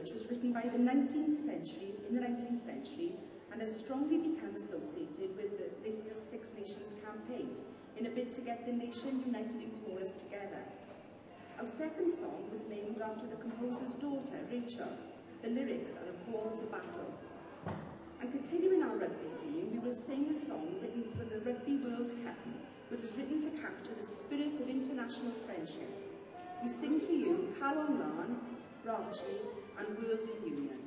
which was written by in the 19th century, and has strongly become associated with the latest Six Nations campaign in a bid to get the nation united in chorus together. Our second song was named after the composer's daughter, Rachel. The lyrics are a call to battle. And continuing our rugby theme, we will sing a song written for the Rugby World Cup, which was written to capture the spirit of international friendship. We sing for you Calon Lan, Rachi, and World in Union.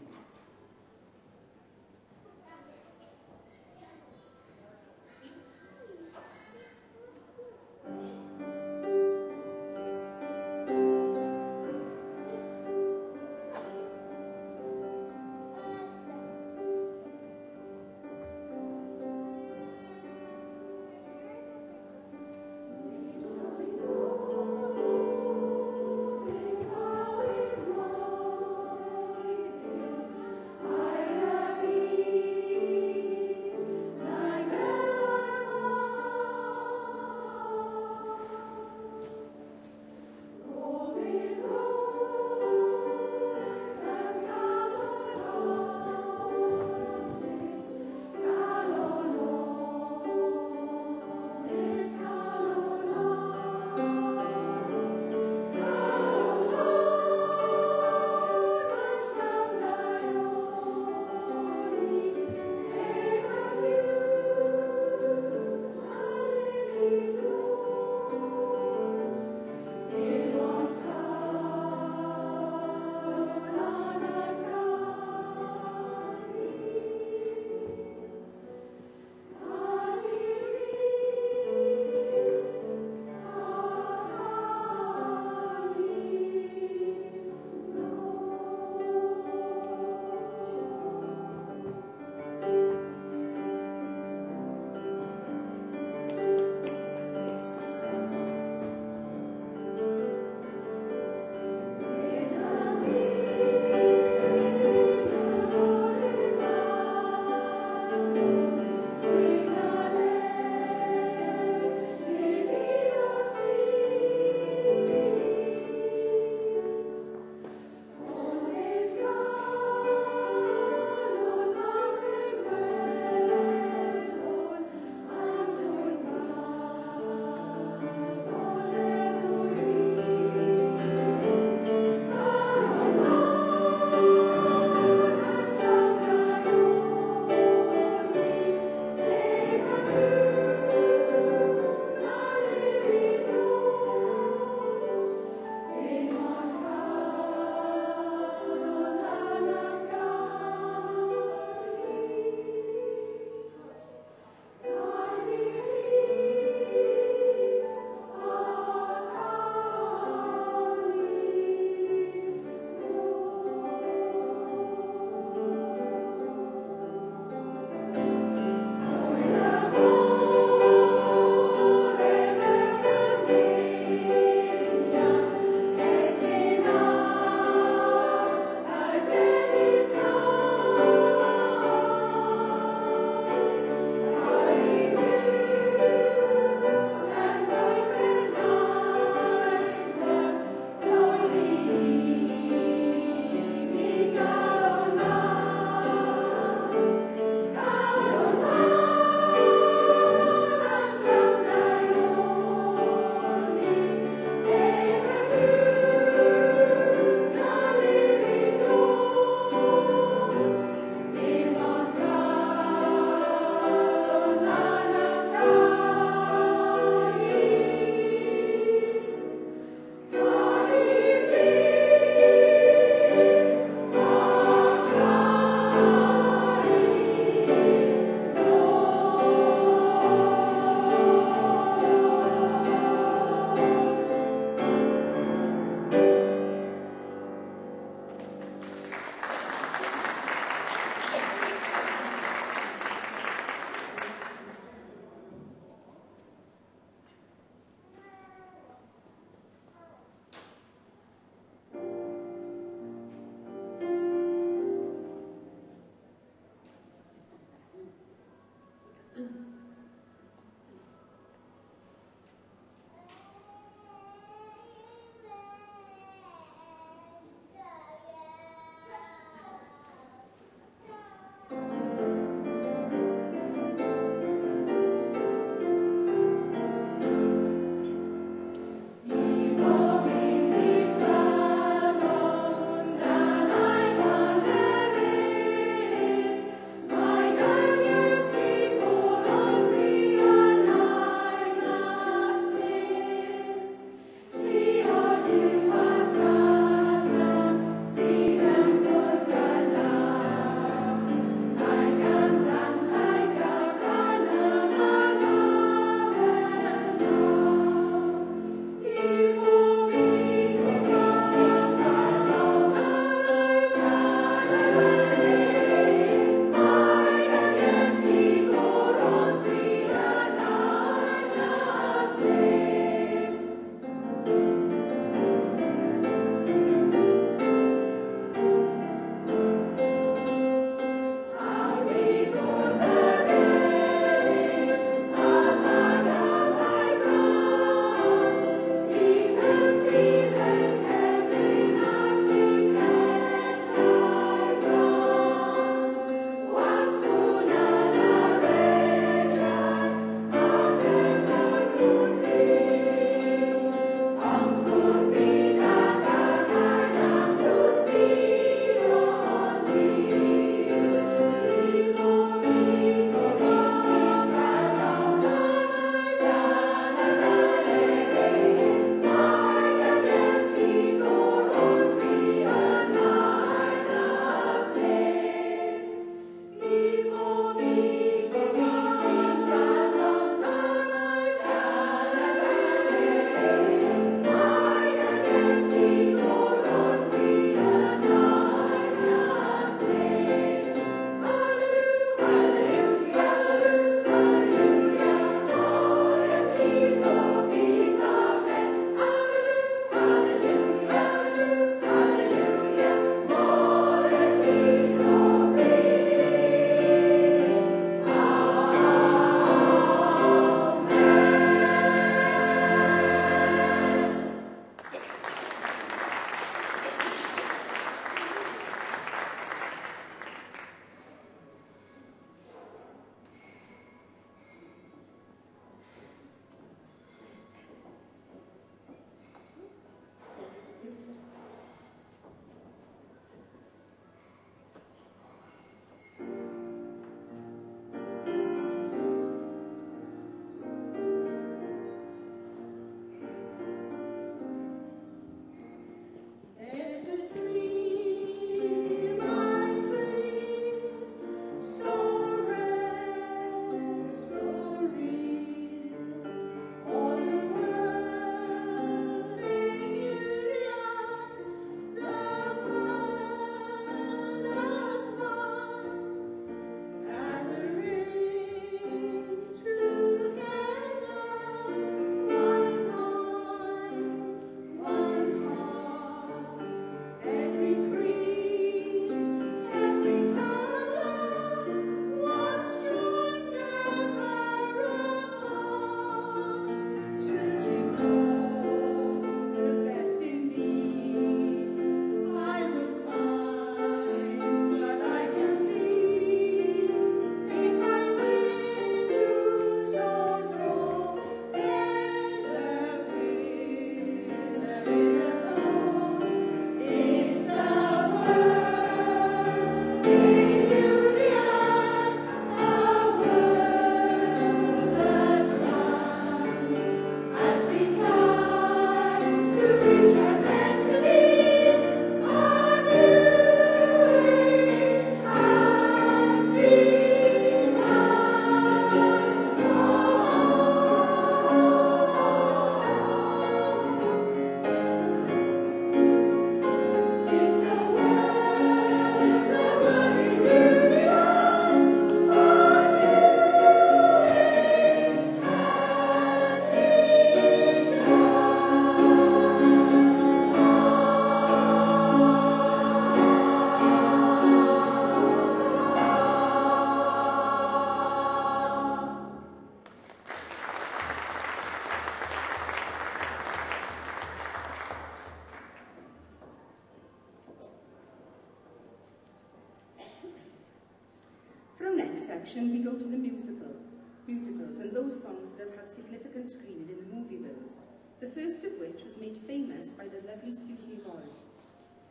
next section, we go to the musicals, and those songs that have had significant screening in the movie world. The first of which was made famous by the lovely Susan Boyle.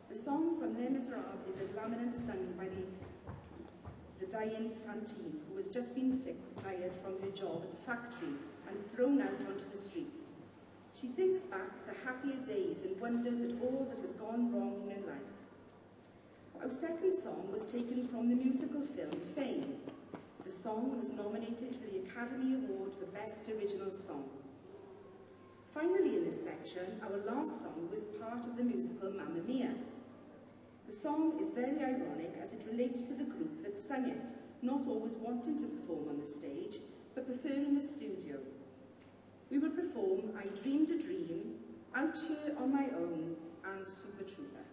The song from Les Miserables is a lament sung by the dying Fantine, who has just been fired from her job at the factory and thrown out onto the streets. She thinks back to happier days and wonders at all that has gone wrong in her life. Our second song was taken from the musical film Fame. The song was nominated for the Academy Award for Best Original Song. Finally in this section, our last song was part of the musical Mamma Mia. The song is very ironic as it relates to the group that sang it, not always wanting to perform on the stage, but preferring the studio. We will perform I Dreamed a Dream, Out Here on My Own, and Super Trooper.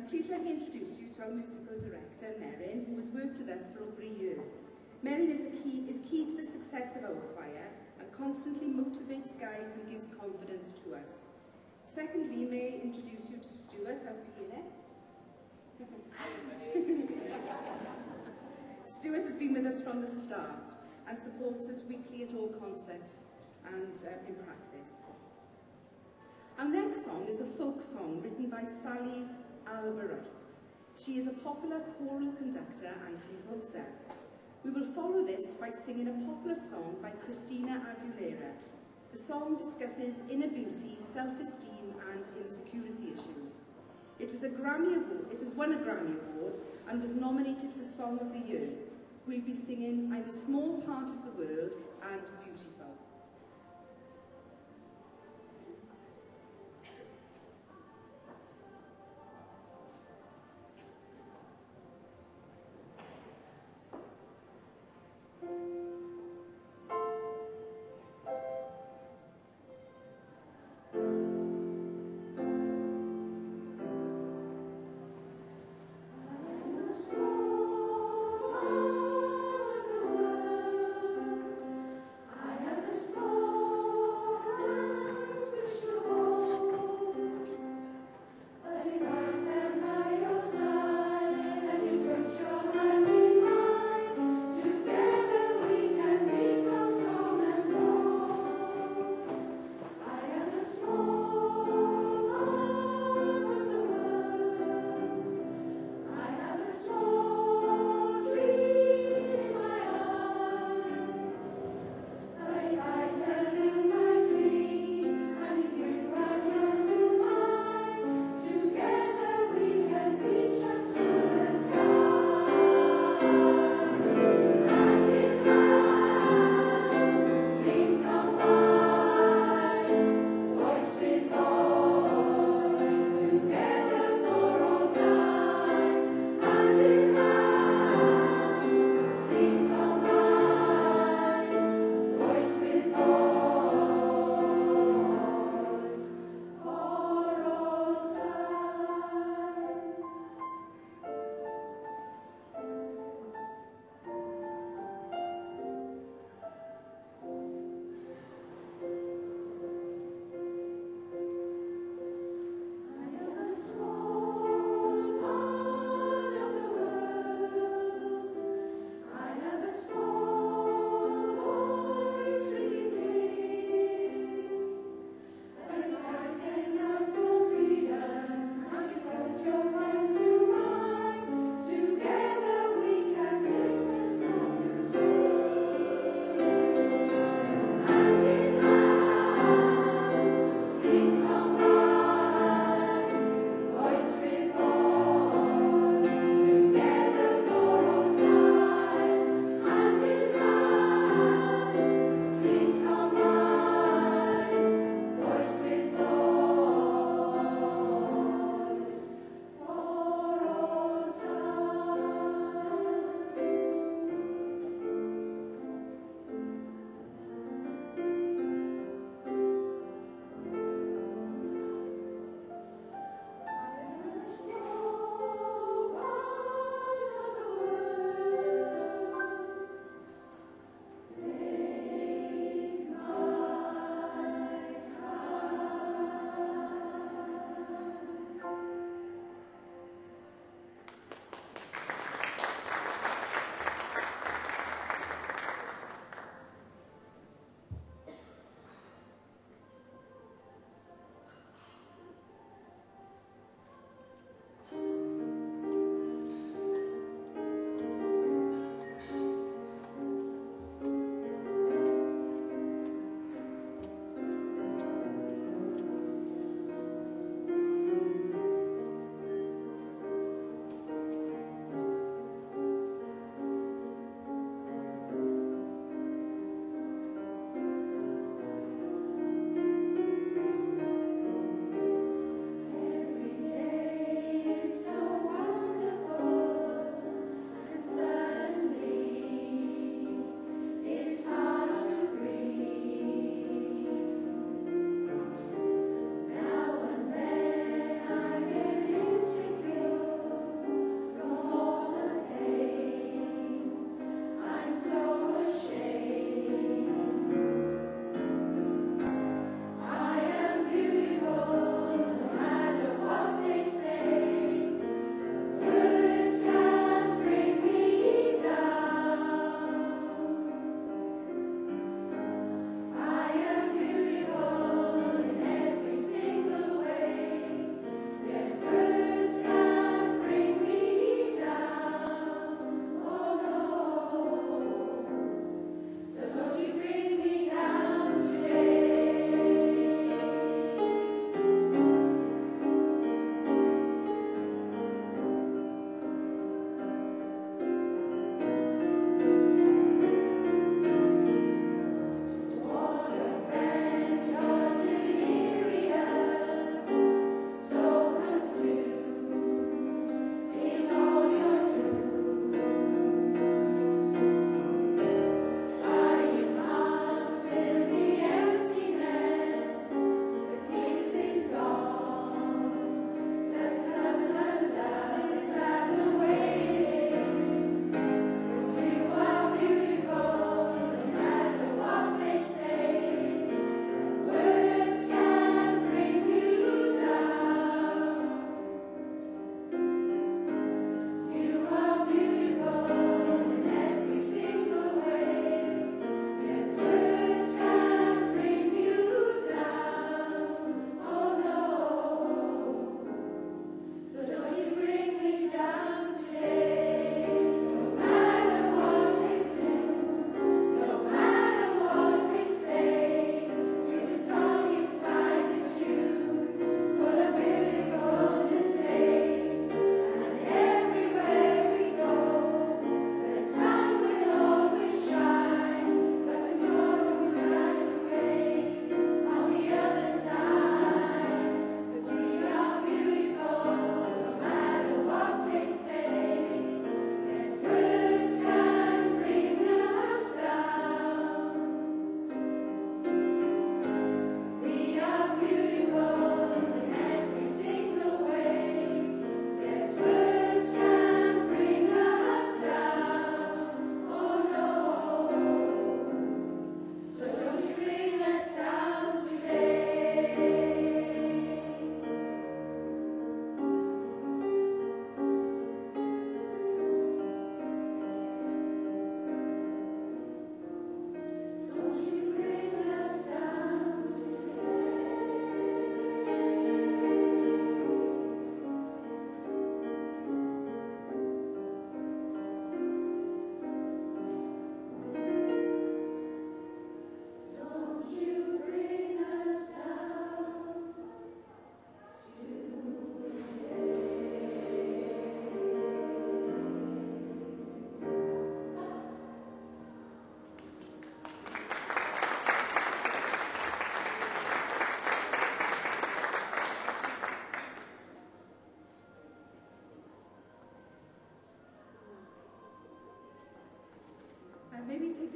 Please let me introduce you to our musical director, Meryn, who has worked with us for over a year. Meryn is key to the success of our choir and constantly motivates, guides and gives confidence to us. Secondly, may I introduce you to Stuart, our pianist. Stuart has been with us from the start and supports us weekly at all concerts and in practice. Our next song is a folk song written by Sally Albright. She is a popular choral conductor and composer. We will follow this by singing a popular song by Christina Aguilera. The song discusses inner beauty, self-esteem and insecurity issues. It has won a Grammy Award and was nominated for Song of the Year. We'll be singing I'm a Small Part of the World and Beautiful. I am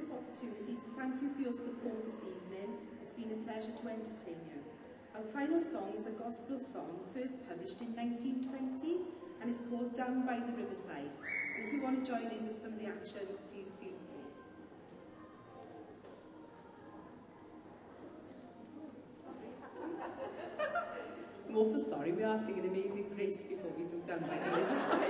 this opportunity to thank you for your support this evening. It's been a pleasure to entertain you. Our final song is a gospel song first published in 1920 and it's called Down by the Riverside. And if you want to join in with some of the actions, please feel free. I'm awful sorry, we are singing Amazing Grace before we do Down by the Riverside.